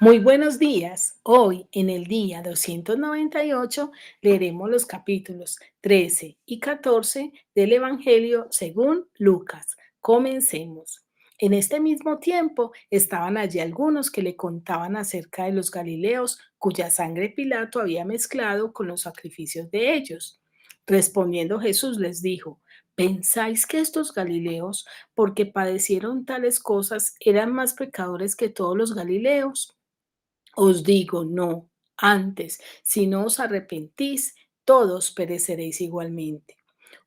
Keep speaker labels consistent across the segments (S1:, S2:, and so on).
S1: Muy buenos días. Hoy, en el día 298, leeremos los capítulos 13 y 14 del Evangelio según Lucas. Comencemos. En este mismo tiempo estaban allí algunos que le contaban acerca de los galileos cuya sangre Pilato había mezclado con los sacrificios de ellos. Respondiendo Jesús les dijo: ¿Pensáis que estos galileos, porque padecieron tales cosas, eran más pecadores que todos los galileos? Os digo, no. Antes, si no os arrepentís, todos pereceréis igualmente.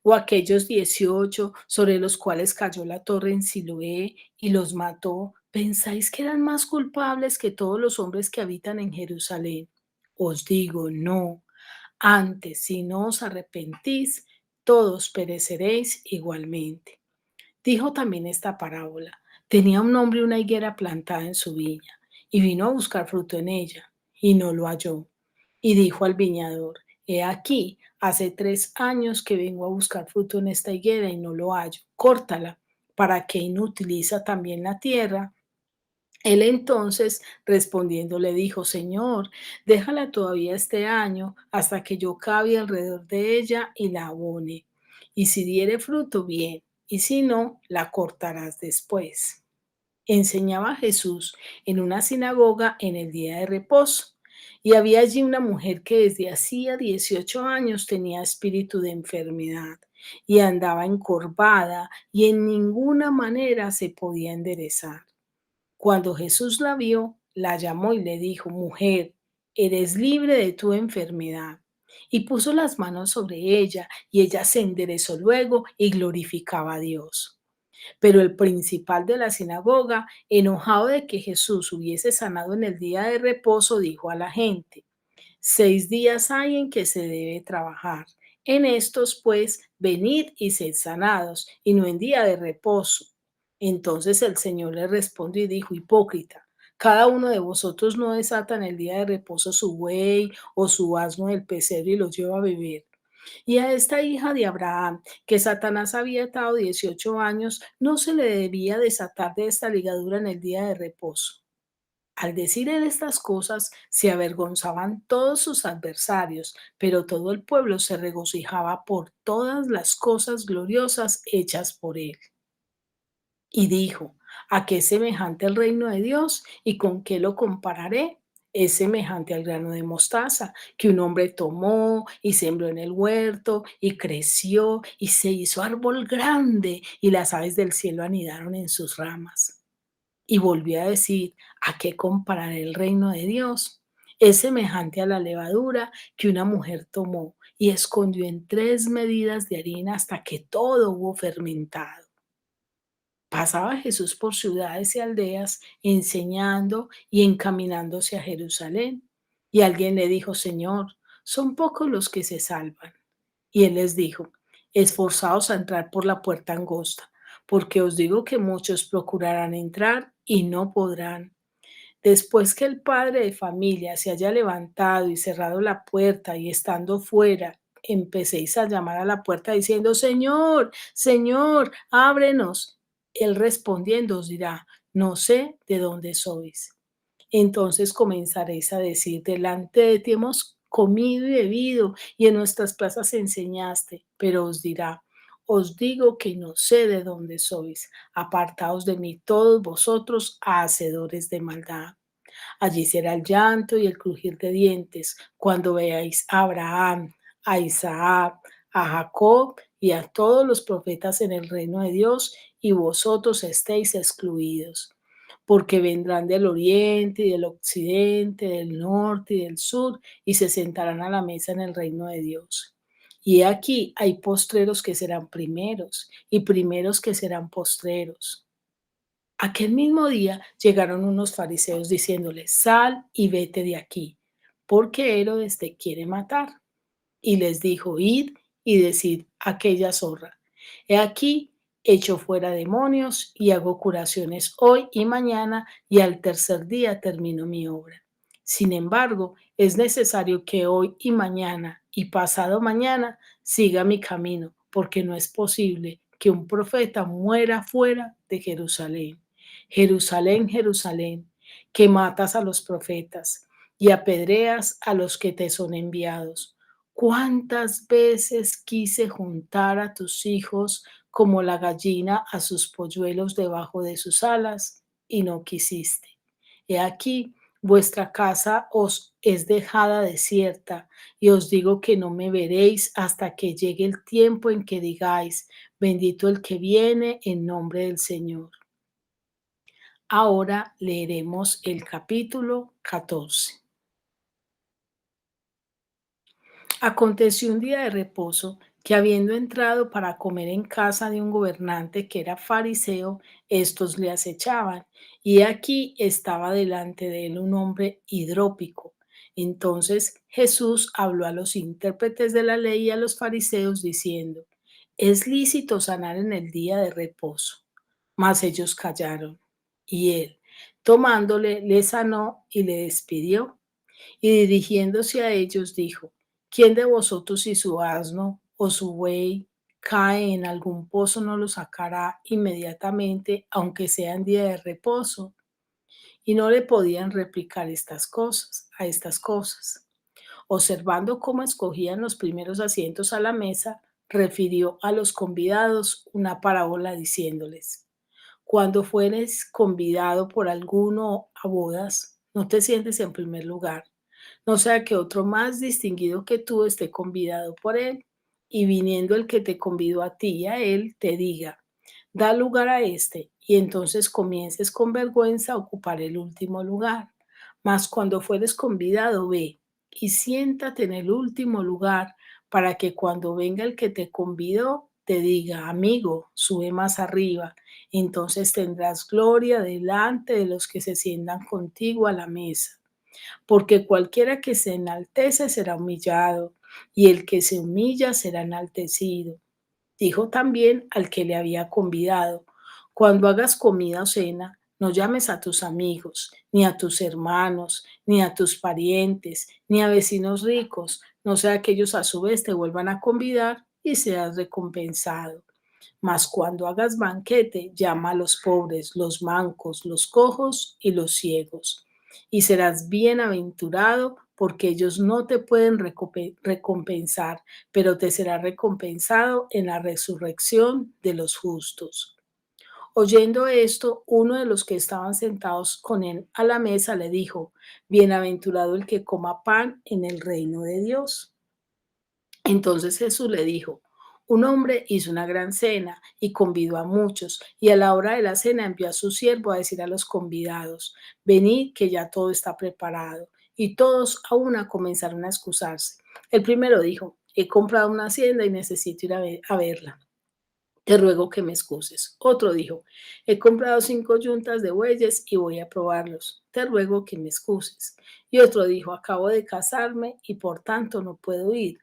S1: O aquellos 18 sobre los cuales cayó la torre en Siloé y los mató, ¿pensáis que eran más culpables que todos los hombres que habitan en Jerusalén? Os digo, no. Antes, si no os arrepentís, todos pereceréis igualmente. Dijo también esta parábola: tenía un hombre una higuera plantada en su viña, y vino a buscar fruto en ella, y no lo halló. Y dijo al viñador: he aquí, hace 3 años que vengo a buscar fruto en esta higuera y no lo hallo. Córtala. ¿Para qué inutiliza también la tierra? Él entonces, respondiendo, le dijo: Señor, déjala todavía este año hasta que yo cabe alrededor de ella y la abone. Y si diere fruto, bien, y si no, la cortarás después. Enseñaba Jesús en una sinagoga en el día de reposo. Y había allí una mujer que desde hacía 18 años tenía espíritu de enfermedad y andaba encorvada y en ninguna manera se podía enderezar. Cuando Jesús la vio, la llamó y le dijo: mujer, eres libre de tu enfermedad. Y puso las manos sobre ella, y ella se enderezó luego y glorificaba a Dios. Pero el principal de la sinagoga, enojado de que Jesús hubiese sanado en el día de reposo, dijo a la gente: 6 días hay en que se debe trabajar. En estos, pues, venid y sed sanados, y no en día de reposo. Entonces el Señor le respondió y dijo: hipócrita, cada uno de vosotros no desata en el día de reposo su buey o su asno del pesebre y los lleva a beber. Y a esta hija de Abraham, que Satanás había atado 18 años, no se le debía desatar de esta ligadura en el día de reposo. Al decir él estas cosas, se avergonzaban todos sus adversarios, pero todo el pueblo se regocijaba por todas las cosas gloriosas hechas por él. Y dijo: ¿a qué es semejante el reino de Dios y con qué lo compararé? Es semejante al grano de mostaza que un hombre tomó y sembró en el huerto y creció y se hizo árbol grande y las aves del cielo anidaron en sus ramas. Y volvió a decir: ¿a qué comparar el reino de Dios? Es semejante a la levadura que una mujer tomó y escondió en 3 medidas de harina hasta que todo hubo fermentado. Pasaba Jesús por ciudades y aldeas, enseñando y encaminándose a Jerusalén. Y alguien le dijo: Señor, son pocos los que se salvan. Y él les dijo: esforzaos a entrar por la puerta angosta, porque os digo que muchos procurarán entrar y no podrán. Después que el padre de familia se haya levantado y cerrado la puerta y estando fuera, empecéis a llamar a la puerta diciendo: Señor, Señor, ábrenos. Él respondiendo os dirá: no sé de dónde sois. Entonces comenzaréis a decir: delante de ti hemos comido y bebido, y en nuestras plazas enseñaste. Pero os dirá: os digo que no sé de dónde sois. Apartaos de mí todos vosotros, hacedores de maldad. Allí será el llanto y el crujir de dientes cuando veáis a Abraham, a Isaac, a Jacob y a todos los profetas en el reino de Dios, y vosotros estéis excluidos. Porque vendrán del oriente y del occidente, del norte y del sur, y se sentarán a la mesa en el reino de Dios. Y aquí hay postreros que serán primeros, y primeros que serán postreros. Aquel mismo día llegaron unos fariseos diciéndole: sal y vete de aquí, porque Herodes te quiere matar. Y les dijo: id y decid a aquella zorra: he aquí, echo fuera demonios y hago curaciones hoy y mañana, y al tercer día termino mi obra. Sin embargo, es necesario que hoy y mañana y pasado mañana siga mi camino, porque no es posible que un profeta muera fuera de Jerusalén. Jerusalén, Jerusalén, que matas a los profetas y apedreas a los que te son enviados. ¿Cuántas veces quise juntar a tus hijos como la gallina a sus polluelos debajo de sus alas, y no quisiste? He aquí, vuestra casa os es dejada desierta, y os digo que no me veréis hasta que llegue el tiempo en que digáis, bendito el que viene en nombre del Señor. Ahora leeremos el capítulo 14. Aconteció un día de reposo que, habiendo entrado para comer en casa de un gobernante que era fariseo, estos le acechaban. Y aquí estaba delante de él un hombre hidrópico. Entonces Jesús habló a los intérpretes de la ley y a los fariseos diciendo, es lícito sanar en el día de reposo. Mas ellos callaron. Y él, tomándole, le sanó y le despidió. Y dirigiéndose a ellos dijo, ¿quién de vosotros si su asno o su buey cae en algún pozo no lo sacará inmediatamente, aunque sea en día de reposo? Y no le podían replicar estas cosas. Observando cómo escogían los primeros asientos a la mesa, refirió a los convidados una parábola diciéndoles, cuando fueres convidado por alguno a bodas, no te sientes en primer lugar, no sea que otro más distinguido que tú esté convidado por él, y viniendo el que te convidó a ti y a él, te diga, da lugar a este, y entonces comiences con vergüenza a ocupar el último lugar. Mas cuando fueres convidado, ve y siéntate en el último lugar, para que cuando venga el que te convidó, te diga, amigo, sube más arriba. Entonces tendrás gloria delante de los que se sientan contigo a la mesa. Porque cualquiera que se enaltece será humillado, y el que se humilla será enaltecido. Dijo también al que le había convidado, cuando hagas comida o cena, no llames a tus amigos, ni a tus hermanos, ni a tus parientes, ni a vecinos ricos, no sea que ellos a su vez te vuelvan a convidar y seas recompensado. Mas cuando hagas banquete, llama a los pobres, los mancos, los cojos y los ciegos. Y serás bienaventurado porque ellos no te pueden recompensar, pero te será recompensado en la resurrección de los justos. Oyendo esto, uno de los que estaban sentados con él a la mesa le dijo, bienaventurado el que coma pan en el reino de Dios. Entonces Jesús le dijo, un hombre hizo una gran cena y convidó a muchos, y a la hora de la cena envió a su siervo a decir a los convidados, venid que ya todo está preparado. Y todos a una comenzaron a excusarse. El primero dijo, he comprado una hacienda y necesito ir a verla. Te ruego que me excuses. Otro dijo, he comprado 5 yuntas de bueyes y voy a probarlos. Te ruego que me excuses. Y otro dijo, acabo de casarme y por tanto no puedo ir.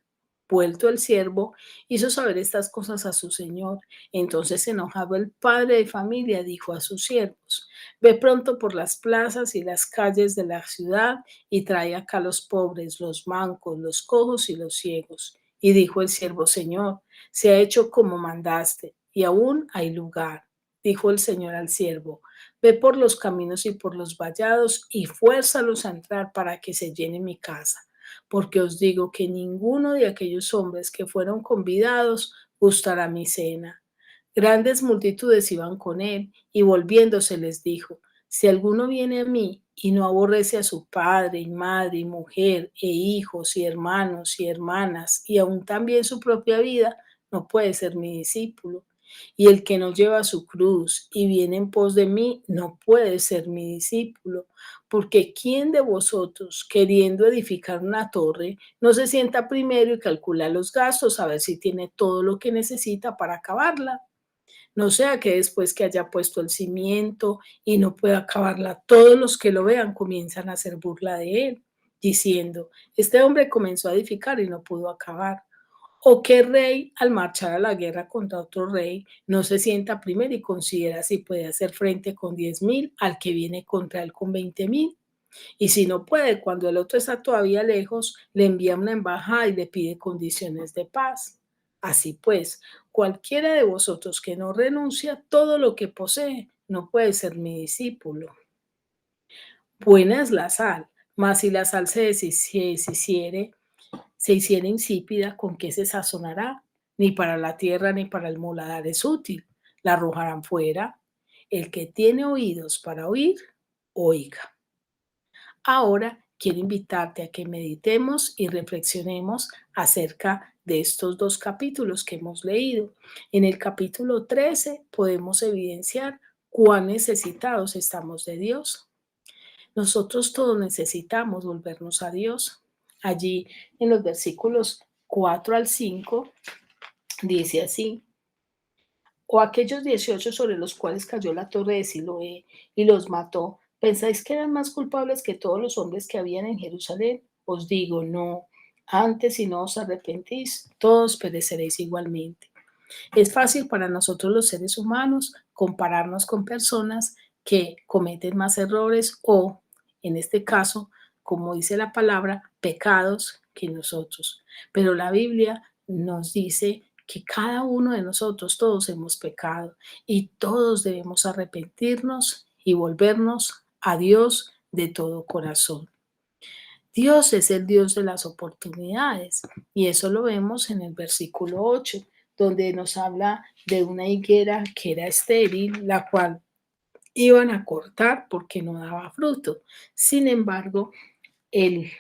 S1: Vuelto el siervo, hizo saber estas cosas a su señor. Entonces, enojado el padre de familia, dijo a sus siervos, ve pronto por las plazas y las calles de la ciudad y trae acá los pobres, los mancos, los cojos y los ciegos. Y dijo el siervo, Señor, se ha hecho como mandaste, y aún hay lugar. Dijo el Señor al siervo, ve por los caminos y por los vallados y fuérzalos a entrar para que se llene mi casa. Porque os digo que ninguno de aquellos hombres que fueron convidados gustará mi cena. Grandes multitudes iban con él, y volviéndose les dijo, si alguno viene a mí y no aborrece a su padre y madre y mujer e hijos y hermanos y hermanas y aún también su propia vida, no puede ser mi discípulo. Y el que no lleva su cruz y viene en pos de mí, no puede ser mi discípulo. Porque ¿quién de vosotros, queriendo edificar una torre, no se sienta primero y calcula los gastos a ver si tiene todo lo que necesita para acabarla? No sea que después que haya puesto el cimiento y no pueda acabarla, todos los que lo vean comienzan a hacer burla de él, diciendo, este hombre comenzó a edificar y no pudo acabar. ¿O qué rey, al marchar a la guerra contra otro rey, no se sienta primero y considera si puede hacer frente con 10.000 al que viene contra él con 20.000? Y si no puede, cuando el otro está todavía lejos, le envía una embajada y le pide condiciones de paz. Así pues, cualquiera de vosotros que no renuncia a todo lo que posee, no puede ser mi discípulo. Buena es la sal, mas si la sal se hiciera insípida, ¿con qué se sazonará? Ni para la tierra ni para el muladar es útil. La arrojarán fuera. El que tiene oídos para oír, oiga. Ahora quiero invitarte a que meditemos y reflexionemos acerca de estos dos capítulos que hemos leído. En el capítulo 13 podemos evidenciar cuán necesitados estamos de Dios. Nosotros todos necesitamos volvernos a Dios. Allí en los versículos 4 al 5 dice así: o aquellos 18 sobre los cuales cayó la torre de Siloé y los mató, ¿pensáis que eran más culpables que todos los hombres que habían en Jerusalén? Os digo, no. Antes, si no os arrepentís, todos pereceréis igualmente. Es fácil para nosotros los seres humanos compararnos con personas que cometen más errores o, en este caso, como dice la palabra, pecados que nosotros. Pero la Biblia nos dice que cada uno de nosotros, todos hemos pecado y todos debemos arrepentirnos y volvernos a Dios de todo corazón. Dios es el Dios de las oportunidades y eso lo vemos en el versículo 8, donde nos habla de una higuera que era estéril, la cual iban a cortar porque no daba fruto. Sin embargo, él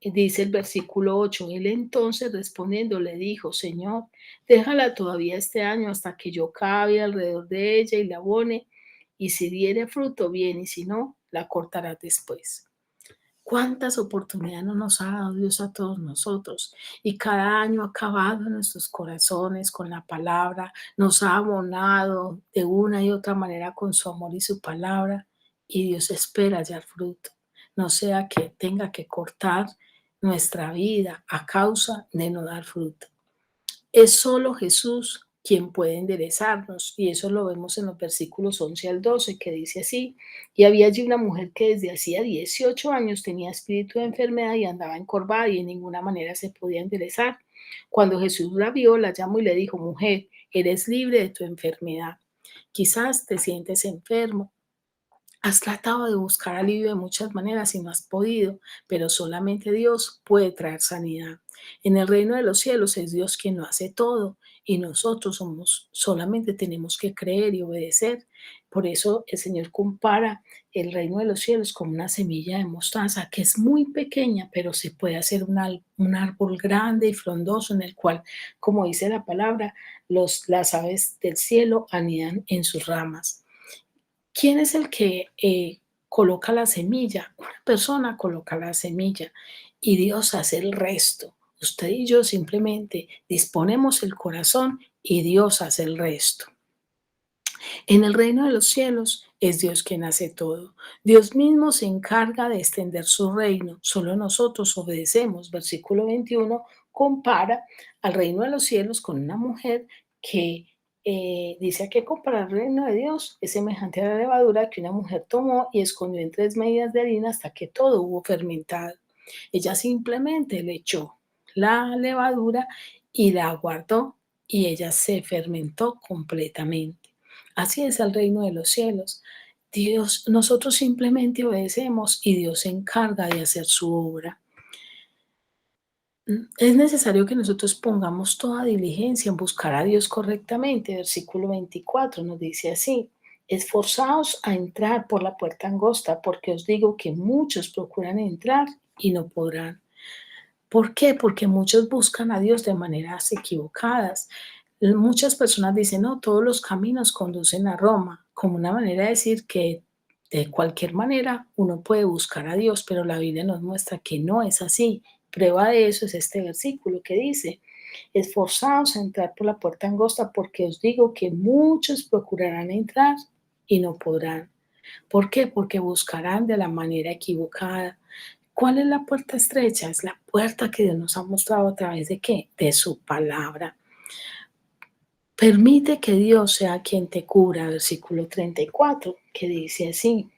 S1: dice el versículo 8, él entonces respondiendo le dijo, Señor, déjala todavía este año hasta que yo cabe alrededor de ella y la abone, y si diere fruto, bien, y si no, la cortarás después. ¿Cuántas oportunidades no nos ha dado Dios a todos nosotros? Y cada año ha acabado en nuestros corazones con la palabra, nos ha abonado de una y otra manera con su amor y su palabra, y Dios espera hallar fruto. No sea que tenga que cortar nuestra vida a causa de no dar fruto. Es solo Jesús quien puede enderezarnos, y eso lo vemos en los versículos 11 al 12, que dice así: y había allí una mujer que desde hacía 18 años tenía espíritu de enfermedad y andaba encorvada y en ninguna manera se podía enderezar. Cuando Jesús la vio, la llamó y le dijo, mujer, eres libre de tu enfermedad. Quizás te sientes enfermo. Has tratado de buscar alivio de muchas maneras y no has podido, pero solamente Dios puede traer sanidad. En el reino de los cielos es Dios quien lo hace todo y nosotros solamente tenemos que creer y obedecer. Por eso el Señor compara el reino de los cielos como una semilla de mostaza que es muy pequeña, pero se puede hacer un árbol grande y frondoso en el cual, como dice la palabra, las aves del cielo anidan en sus ramas. ¿Quién es el que coloca la semilla? Una persona coloca la semilla y Dios hace el resto. Usted y yo simplemente disponemos el corazón y Dios hace el resto. En el reino de los cielos es Dios quien hace todo. Dios mismo se encarga de extender su reino. Solo nosotros obedecemos. Versículo 21 compara al reino de los cielos con una mujer que dice que comparar el reino de Dios es semejante a la levadura que una mujer tomó y escondió en 3 medidas de harina hasta que todo hubo fermentado. Ella simplemente le echó la levadura y la guardó y ella se fermentó completamente. Así es el reino de los cielos. Dios, nosotros simplemente obedecemos y Dios se encarga de hacer su obra. Es necesario que nosotros pongamos toda diligencia en buscar a Dios correctamente. Versículo 24 nos dice así: esforzaos a entrar por la puerta angosta, porque os digo que muchos procuran entrar y no podrán. ¿Por qué? Porque muchos buscan a Dios de maneras equivocadas. Muchas personas dicen, no, todos los caminos conducen a Roma, como una manera de decir que de cualquier manera uno puede buscar a Dios, pero la Biblia nos muestra que no es así. Prueba de eso es este versículo que dice, esforzaos a entrar por la puerta angosta, porque os digo que muchos procurarán entrar y no podrán. ¿Por qué? Porque buscarán de la manera equivocada. ¿Cuál es la puerta estrecha? Es la puerta que Dios nos ha mostrado a través de ¿qué? De su palabra. Permite que Dios sea quien te cura, versículo 34, que dice así: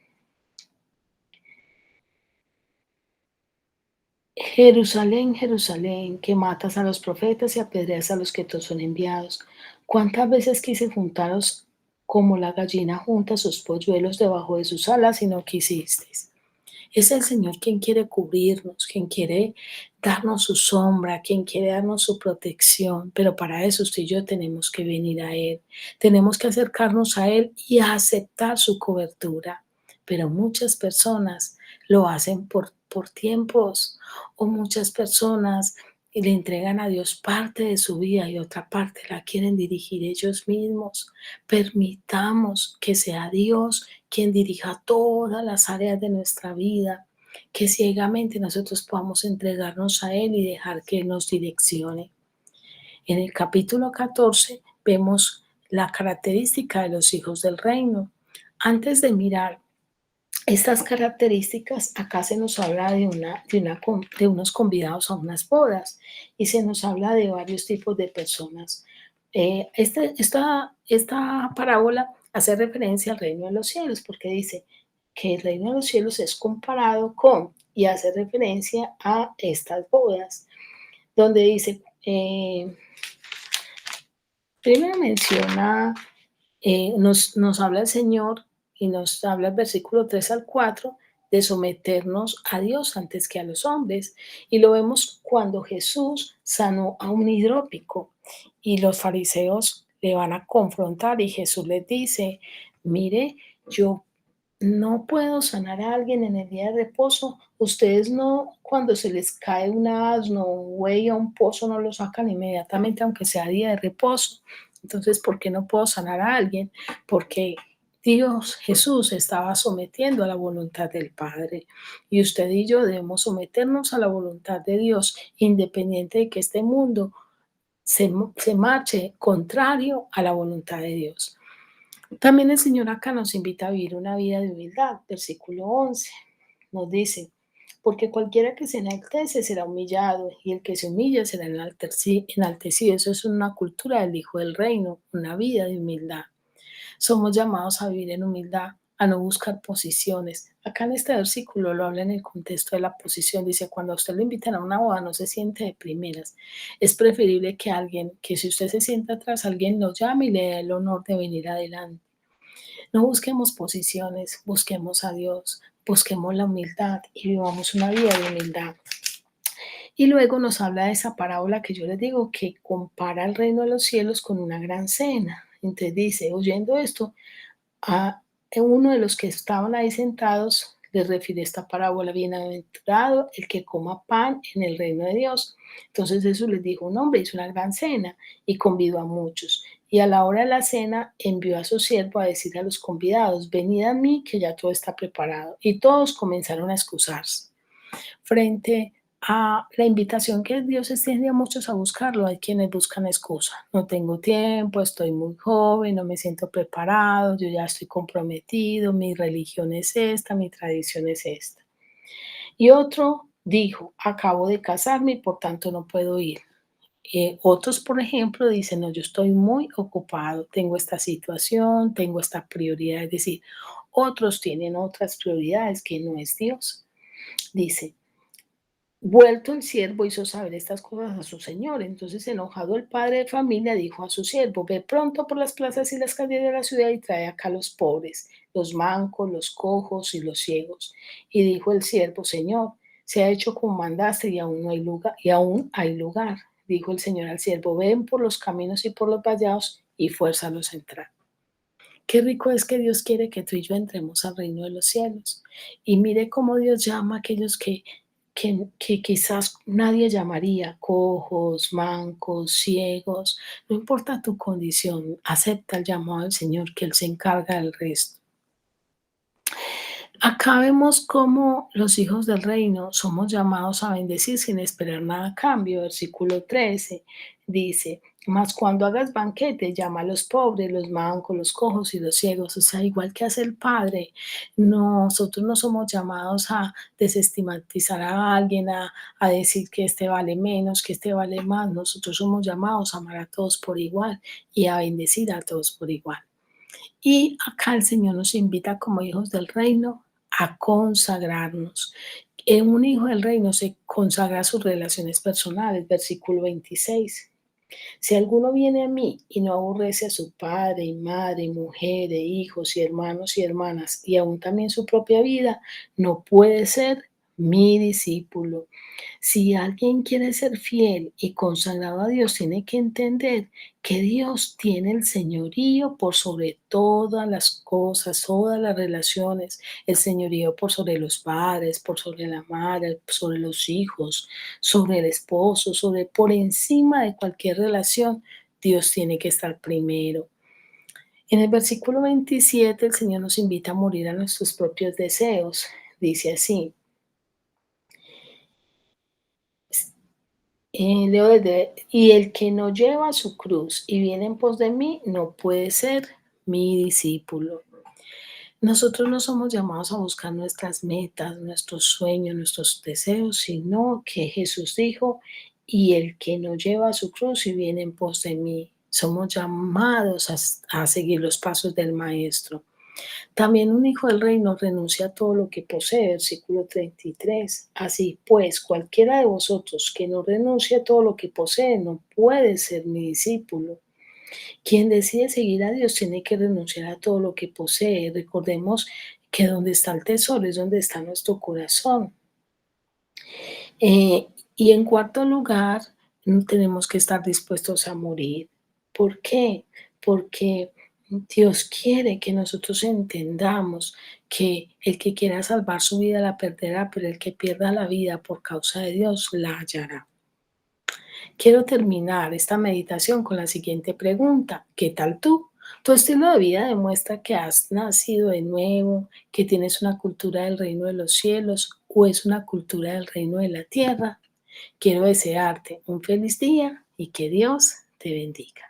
S1: Jerusalén, Jerusalén, que matas a los profetas y apedreas a los que te son enviados. ¿Cuántas veces quise juntaros como la gallina junta sus polluelos debajo de sus alas y no quisisteis? Es el Señor quien quiere cubrirnos, quien quiere darnos su sombra, quien quiere darnos su protección, pero para eso usted y yo tenemos que venir a Él, tenemos que acercarnos a Él y aceptar su cobertura. Pero muchas personas lo hacen por tiempos, o muchas personas le entregan a Dios parte de su vida y otra parte la quieren dirigir ellos mismos. Permitamos que sea Dios quien dirija todas las áreas de nuestra vida, que ciegamente nosotros podamos entregarnos a Él y dejar que Él nos direccione. En el capítulo 14 vemos la característica de los hijos del reino. Antes de mirar estas características, acá se nos habla de unos convidados a unas bodas y se nos habla de varios tipos de personas. Esta parábola hace referencia al reino de los cielos porque dice que el reino de los cielos es comparado con y hace referencia a estas bodas, donde dice, primero menciona nos habla el Señor y nos habla el versículo 3 al 4 de someternos a Dios antes que a los hombres. Y lo vemos cuando Jesús sanó a un hidrópico y los fariseos le van a confrontar y Jesús les dice, mire, yo no puedo sanar a alguien en el día de reposo. Ustedes no, cuando se les cae un asno o un buey a un pozo, no lo sacan inmediatamente, aunque sea día de reposo. Entonces, ¿por qué no puedo sanar a alguien? Porque Dios, Jesús, estaba sometiendo a la voluntad del Padre. Y usted y yo debemos someternos a la voluntad de Dios, independiente de que este mundo se marche contrario a la voluntad de Dios. También el Señor acá nos invita a vivir una vida de humildad. Versículo 11 nos dice, porque cualquiera que se enaltece será humillado y el que se humilla será enaltecido. Eso es una cultura del Hijo del Reino, una vida de humildad. Somos llamados a vivir en humildad, a no buscar posiciones. Acá en este versículo lo habla en el contexto de la posición. Dice, cuando a usted lo invitan a una boda, no se siente de primeras. Es preferible que alguien, que si usted se sienta atrás, alguien lo llame y le dé el honor de venir adelante. No busquemos posiciones, busquemos a Dios, busquemos la humildad y vivamos una vida de humildad. Y luego nos habla de esa parábola que yo les digo que compara el reino de los cielos con una gran cena. Entonces dice, oyendo esto, a uno de los que estaban ahí sentados les refiere esta parábola, bienaventurado el que coma pan en el reino de Dios. Entonces Jesús les dijo, un hombre hizo una gran cena y convidó a muchos. Y a la hora de la cena envió a su siervo a decir a los convidados, venid a mí que ya todo está preparado. Y todos comenzaron a excusarse. Frente a la invitación que Dios extiende a muchos a buscarlo, hay quienes buscan excusa. No tengo tiempo, estoy muy joven, no me siento preparado, yo ya estoy comprometido, mi religión es esta, mi tradición es esta. Y otro dijo, acabo de casarme y por tanto no puedo ir. Otros, por ejemplo, dicen, no, yo estoy muy ocupado, tengo esta situación, tengo esta prioridad. Es decir, otros tienen otras prioridades que no es Dios. Dice, vuelto el siervo hizo saber estas cosas a su señor. Entonces, enojado el padre de familia dijo a su siervo, ve pronto por las plazas y las calles de la ciudad y trae acá los pobres, los mancos, los cojos y los ciegos. Y dijo el siervo, señor, se ha hecho como mandaste y aún no hay lugar, y aún hay lugar. Dijo el señor al siervo, ven por los caminos y por los vallados y fuérzalos a entrar. Qué rico es que Dios quiere que tú y yo entremos al reino de los cielos. Y mire cómo Dios llama a aquellos que quizás nadie llamaría, cojos, mancos, ciegos. No importa tu condición, acepta el llamado del Señor, que Él se encarga del resto. Acá vemos cómo los hijos del reino somos llamados a bendecir sin esperar nada a cambio. Versículo 13 dice, mas cuando hagas banquete, llama a los pobres, los mancos, los cojos y los ciegos. O sea, igual que hace el Padre, nosotros no somos llamados a desestigmatizar a alguien, a decir que este vale menos, que este vale más. Nosotros somos llamados a amar a todos por igual y a bendecir a todos por igual. Y acá el Señor nos invita como hijos del reino a consagrarnos. Un hijo del reino se consagra a sus relaciones personales, versículo 26. Si alguno viene a mí y no aborrece a su padre y madre, y mujer, e hijos, y hermanos y hermanas, y aún también su propia vida, no puede ser mi discípulo. Si alguien quiere ser fiel y consagrado a Dios, tiene que entender que Dios tiene el señorío por sobre todas las cosas, todas las relaciones, el señorío por sobre los padres, por sobre la madre, sobre los hijos, sobre el esposo, sobre por encima de cualquier relación, Dios tiene que estar primero. En el versículo 27 el Señor nos invita a morir a nuestros propios deseos. Dice así, leo y el que no lleva su cruz y viene en pos de mí, no puede ser mi discípulo. Nosotros no somos llamados a buscar nuestras metas, nuestros sueños, nuestros deseos, sino que Jesús dijo, y el que no lleva su cruz y viene en pos de mí. Somos llamados a seguir los pasos del Maestro. También un hijo del reino renuncia a todo lo que posee, versículo 33. Así pues, cualquiera de vosotros que no renuncie a todo lo que posee no puede ser mi discípulo. Quien decide seguir a Dios tiene que renunciar a todo lo que posee. Recordemos que donde está el tesoro es donde está nuestro corazón. Y en cuarto lugar, tenemos que estar dispuestos a morir. ¿Por qué? Porque Dios quiere que nosotros entendamos que el que quiera salvar su vida la perderá, pero el que pierda la vida por causa de Dios la hallará. Quiero terminar esta meditación con la siguiente pregunta. ¿Qué tal tú? ¿Tu estilo de vida demuestra que has nacido de nuevo, que tienes una cultura del reino de los cielos o es una cultura del reino de la tierra? Quiero desearte un feliz día y que Dios te bendiga.